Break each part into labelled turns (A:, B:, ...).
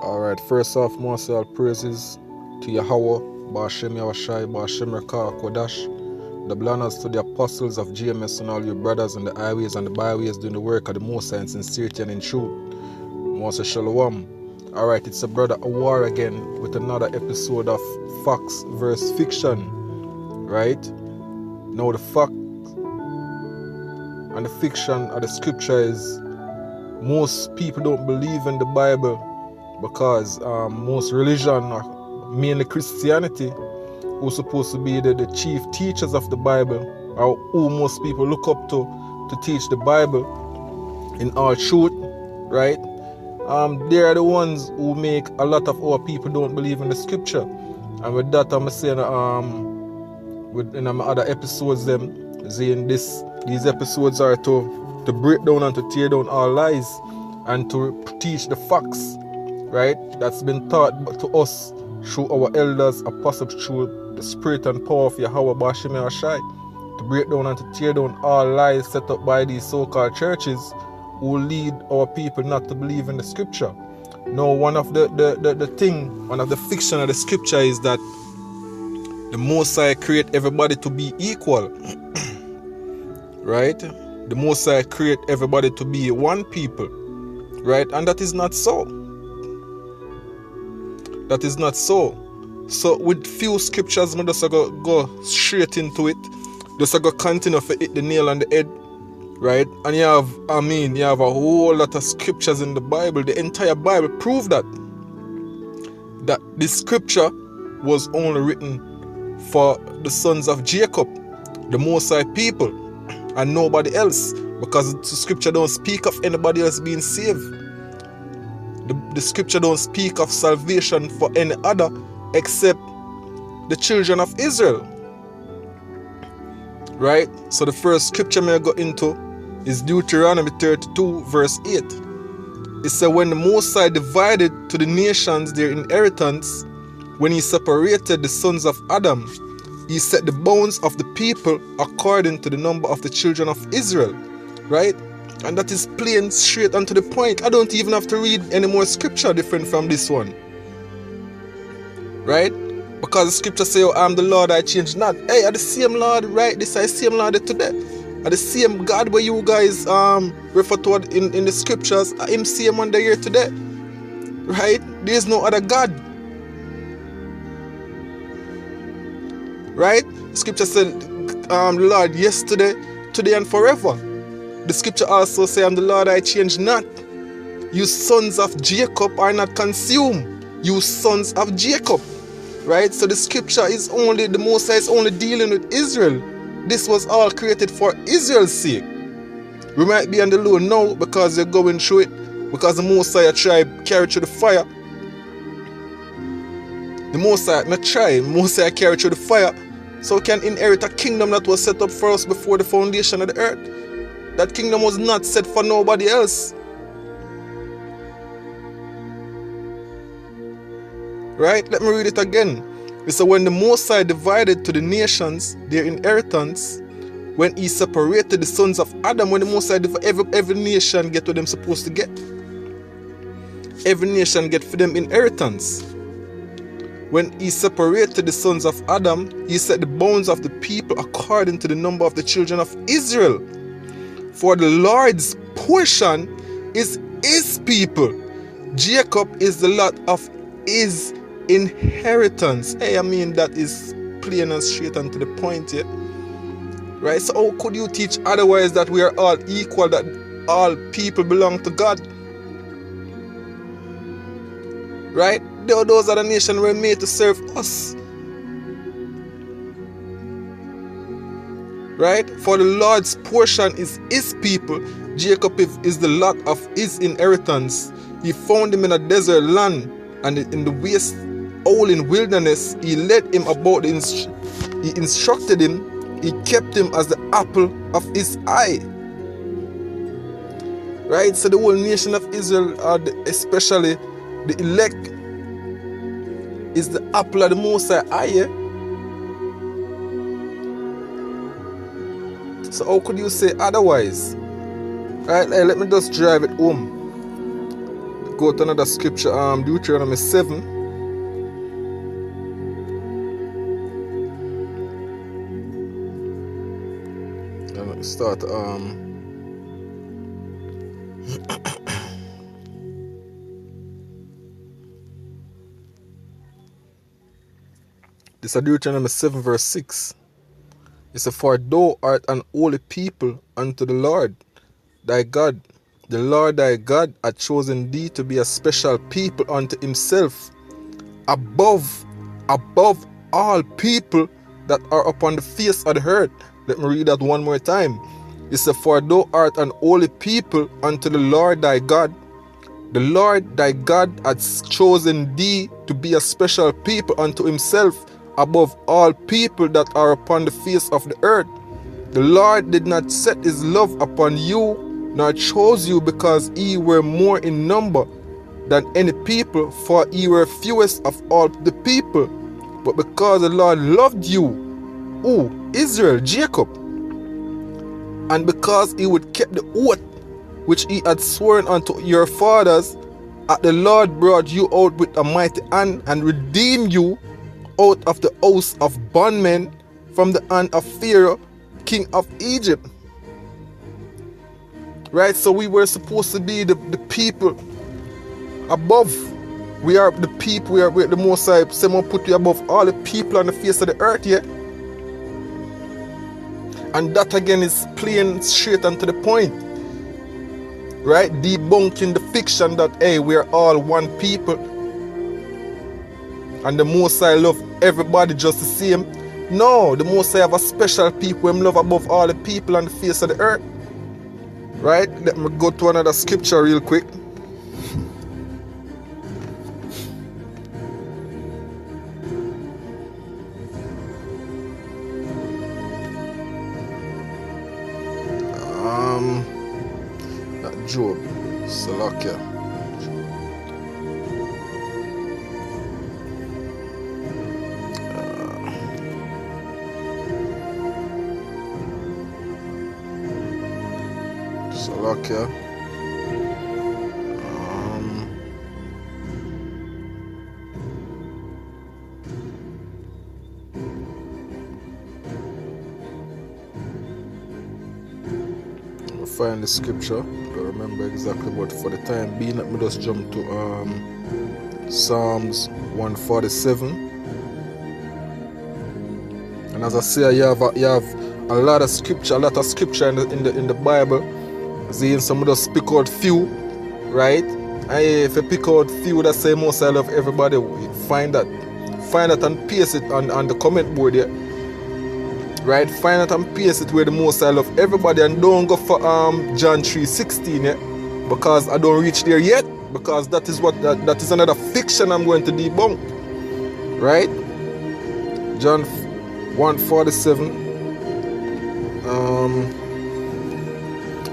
A: Alright, first off, most all praises to Yahweh, Ba'ashem Yahushai, Ba'ashem Rekah Kodash, double honors to the apostles of GMS and all your brothers on the highways and the byways doing the work of the Most High in sincerity and in truth. Moses Shalom. Alright, it's a brother Awar again with another episode of Facts vs. Fiction. Right? Now the fact and the fiction of the scripture is most people don't believe in the Bible because most religion, or mainly Christianity, who's supposed to be the chief teachers of the Bible, or who most people look up to teach the Bible in all truth, right? They are the ones who make a lot of our people don't believe in the scripture. And with that, I'm saying in my other episodes, saying these episodes are to break down and to tear down all lies and to teach the facts, right? That's been taught to us through our elders, apostles, through the spirit and power of Yahweh Ba'ashem Yahushai, to break down and to tear down all lies set up by these so-called churches who lead our people not to believe in the scripture. Now, one of the fiction of the scripture is that the Most High create everybody to be equal, right? The Most High create everybody to be one people, right? And that is not so. That is not so. So with few scriptures, I'm just going to go straight into it. Just going to continue to hit the nail on the head, right? And you have a whole lot of scriptures in the Bible. The entire Bible prove that this scripture was only written for the sons of Jacob, the Most High people, and nobody else, because the scripture don't speak of anybody else being saved. The scripture don't speak of salvation for any other except the children of Israel, right? So the first scripture I go into is Deuteronomy 32 verse 8. It said, when the Most High divided to the nations their inheritance, when he separated the sons of Adam, he set the bounds of the people according to the number of the children of Israel, right? And that is plain, straight and to the point. I don't even have to read any more scripture different from this one, right? Because the scripture say, oh, I'm the Lord, I change not. Hey, are the same Lord, right? This is the same Lord today. Are the same God where you guys refer to in the scriptures, him same one there today, right? There is no other God, right? The scripture said, the Lord yesterday, today and forever. The scripture also says, I'm the Lord, I change not. You sons of Jacob are not consumed. You sons of Jacob, right? So the scripture is only, the Most High is only dealing with Israel. This was all created for Israel's sake. We might be on the low now because they're going through it, because the Most High tribe carried through the fire. The Most High not try, Most High carried through the fire, so we can inherit a kingdom that was set up for us before the foundation of the earth. That kingdom was not set for nobody else. Right? Let me read it again. It said, when the Most High divided to the nations their inheritance, when he separated the sons of Adam, when the Most High every nation get what them supposed to get. Every nation get for them inheritance. When he separated the sons of Adam, he set the bounds of the people according to the number of the children of Israel. For the Lord's portion is his people. Jacob is the lot of his inheritance. Hey, that is plain and straight and to the point here. Right? So how could you teach otherwise that we are all equal, that all people belong to God? Right? Those are the nations were made to serve us. Right? For the Lord's portion is his people. Jacob is the lot of his inheritance. He found him in a desert land, and in the waste hole in wilderness. He led him about, he instructed him, he kept him as the apple of his eye. Right? So the whole nation of Israel, especially the elect, is the apple of the Most High eye. So how could you say otherwise? Right, let me just drive it home. go to another scripture, Deuteronomy 7. And start this is Deuteronomy 7 verse 6. It says, for thou art an holy people unto the Lord thy God. The Lord thy God hath chosen thee to be a special people unto himself, above all people that are upon the face of the earth. Let me read that one more time. It says, for thou art an holy people unto the Lord thy God. The Lord thy God hath chosen thee to be a special people unto himself, above all people that are upon the face of the earth. The Lord did not set his love upon you, nor chose you because ye were more in number than any people, for ye were fewest of all the people, but because the Lord loved you, who? Israel, Jacob, and because he would keep the oath which he had sworn unto your fathers, the Lord brought you out with a mighty hand and redeemed you out of the house of bondmen, from the hand of Pharaoh, king of Egypt. Right, so we were supposed to be the people above. We are the people, we are the Most High. Someone put you above all the people on the face of the earth, yeah? And that again is plain straight and to the point. Right, debunking the fiction that, hey, we are all one people and the Most High love everybody just the same. No, the Most High have a special people him love above all the people on the face of the earth. Right, let me go to another scripture real quick. Job, Salakia. Salakia. Find the scripture. I don't remember exactly, but for the time being, let me just jump to Psalms 147. And as I say, you have a lot of scripture in the Bible. Seeing some of us pick out few, right? And if you pick out few that say Most High love everybody, find that and paste it on the comment board here. Right, find it and paste it where the Most High love everybody, and don't go for John 3:16, yeah? Because I don't reach there yet, because that is another fiction I'm going to debunk. Right? John 1:47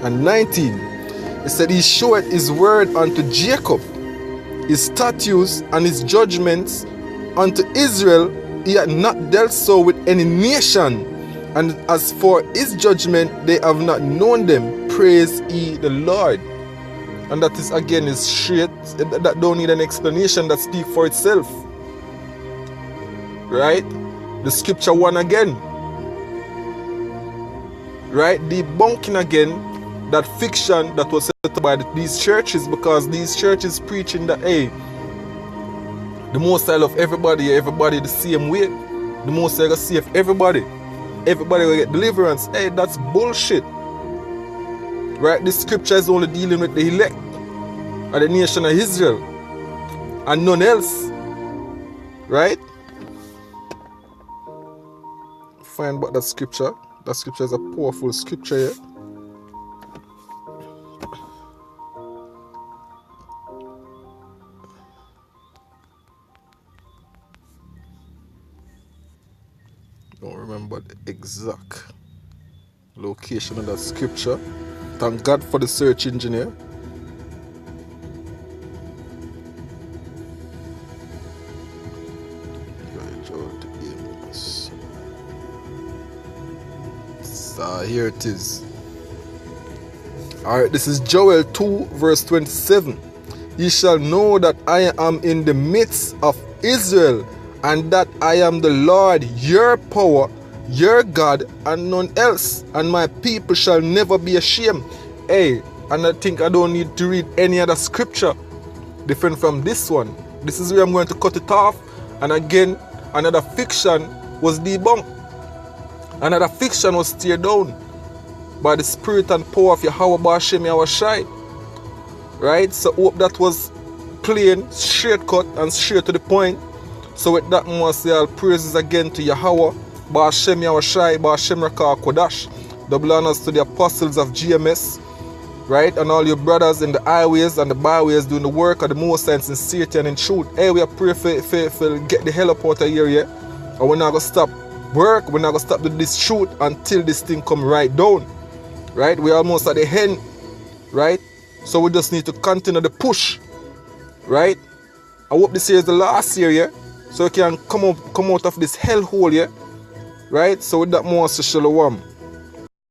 A: and 19. It said, he showed his word unto Jacob, his statutes and his judgments unto Israel. He had not dealt so with any nation, and as for his judgment, they have not known them. Praise ye the Lord. And that is again is straight, that don't need an explanation, that speaks for itself. Right? The scripture one again. Right? Debunking again that fiction that was set up by these churches, because these churches preaching that, hey, the Most High love everybody the same way. The Most High gonna save everybody. Everybody will get deliverance. Hey, that's bullshit. Right? This scripture is only dealing with the elect of the nation of Israel and none else. Right? Find about that scripture. That scripture is a powerful scripture here. Don't remember the exact location of that scripture. Thank God for the search engine here. Here it is. Alright, this is Joel 2 verse 27. ye shall know that I am in the midst of Israel, and that I am the Lord your power, your God, and none else, and my people shall never be ashamed. Hey, and I think I don't need to read any other scripture different from this one. This is where I'm going to cut it off. And again, another fiction was debunked. Another fiction was teared down by the spirit and power of Yahweh Ba'ashem Yahushai. Right? So hope that was plain, straight cut, and straight to the point. So with that, I must say all praises again to Yahweh Ba'ashem Yahushai, Ba'ashem Rakah Kodash. Double honors to the apostles of GMS. Right? And all your brothers in the highways and the byways doing the work of the Most High in sincerity and in truth. Hey, we are praying for get the hell up out of here, yeah? And we're not going to stop work. We're not going to stop doing this truth until this thing come right down. Right? We're almost at the end. Right? So we just need to continue the push. Right? I hope this year is the last year, yeah? So we can come out of this hellhole, yeah? Right? So with that, more shalom.